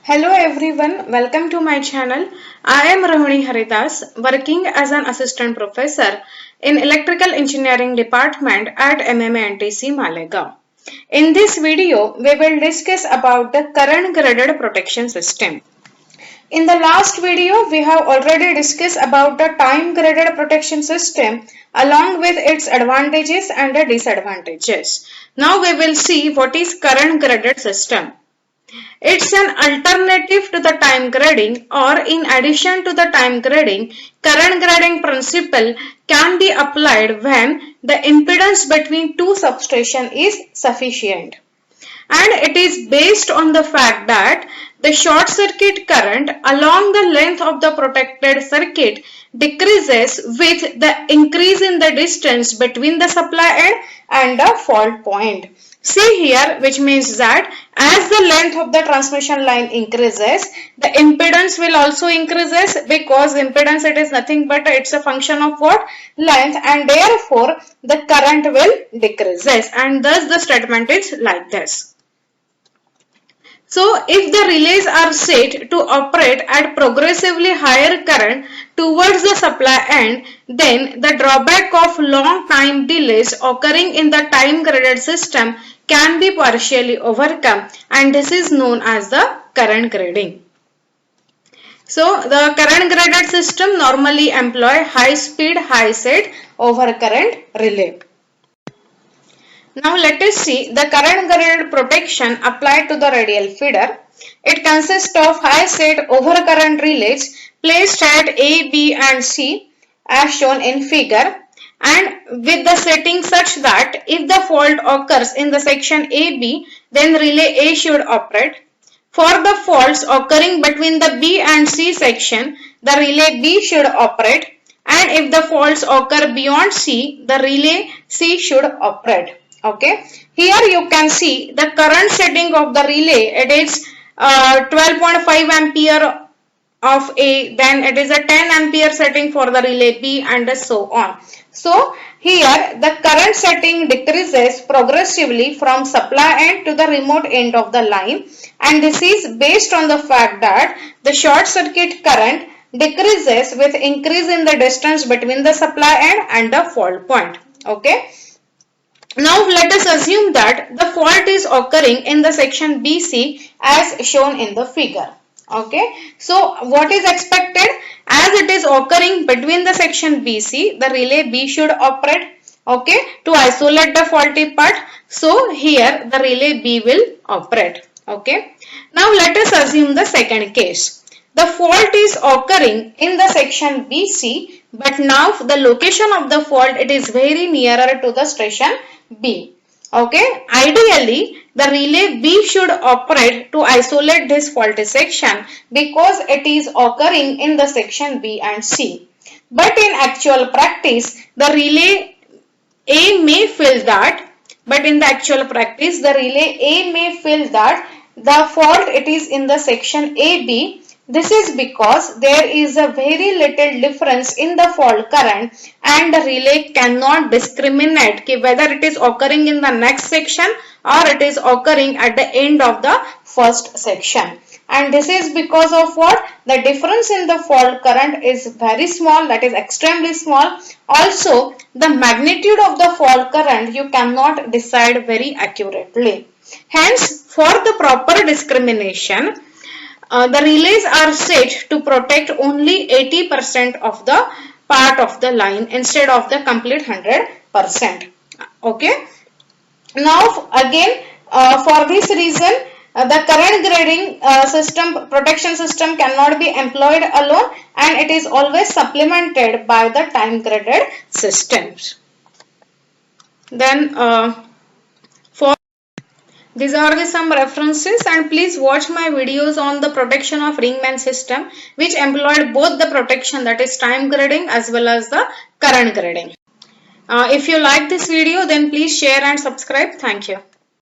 Hello everyone, welcome to my channel. I am Rohini Haridas, working as an assistant professor in Electrical Engineering Department at MMANTC Malegaon. In this video, we will discuss about the current graded protection system. In the last video, we have already discussed about the time graded protection system along with its advantages and disadvantages. Now we will see what is current graded system. It's an alternative to the time grading, or in addition to the time grading, current grading principle can be applied when the impedance between two substations is sufficient. And it is based on the fact that the short circuit current along the length of the protected circuit decreases with the increase in the distance between the supply end and the fault point. See here, which means that as the length of the transmission line increases, the impedance will also increases, because impedance, it is nothing but it's a function of what? Length, and therefore the current will decreases, and thus the statement is like this. So, if the relays are set to operate at progressively higher current towards the supply end, then the drawback of long time delays occurring in the time graded system can be partially overcome, and this is known as the current grading. So, the current graded system normally employ high speed, high set over current relay. Now let us see the current graded protection applied to the radial feeder. It consists of high set overcurrent relays placed at A, B and C as shown in figure, and with the setting such that if the fault occurs in the section AB, then relay A should operate. For the faults occurring between the B and C section, the relay B should operate, and if the faults occur beyond C, the relay C should operate. Okay, here you can see the current setting of the relay. It is 12.5 ampere of A, then it is a 10 ampere setting for the relay B, and so on. So here the current setting decreases progressively from supply end to the remote end of the line, and this is based on the fact that the short circuit current decreases with increase in the distance between the supply end and the fault point. Okay. Now let us assume that the fault is occurring in the section BC as shown in the figure. Okay, so what is expected? As it is occurring between the section BC, the relay B should operate, okay, to isolate the faulty part. So here the relay B will operate. Okay, now let us assume the second case. The fault is occurring in the section BC, but now the location of the fault, it is very nearer to the station B. Okay, ideally the relay B should operate to isolate this faulty section because it is occurring in the section B and C. But in actual practice, the relay A may feel that, the fault it is in the section AB. This is because there is a very little difference in the fault current, and the relay cannot discriminate whether it is occurring in the next section or it is occurring at the end of the first section. And this is because of what? The difference in the fault current is very small, that is extremely small. Also, the magnitude of the fault current you cannot decide very accurately. Hence, for the proper discrimination, the relays are set to protect only 80% of the part of the line instead of the complete 100%. Okay. Now again, for this reason, the current grading protection system cannot be employed alone, and it is always supplemented by the time graded systems. Then these are some references, and please watch my videos on the protection of Ringman system, which employed both the protection, that is time grading, as well as the current grading. If you like this video, then please share and subscribe. Thank you.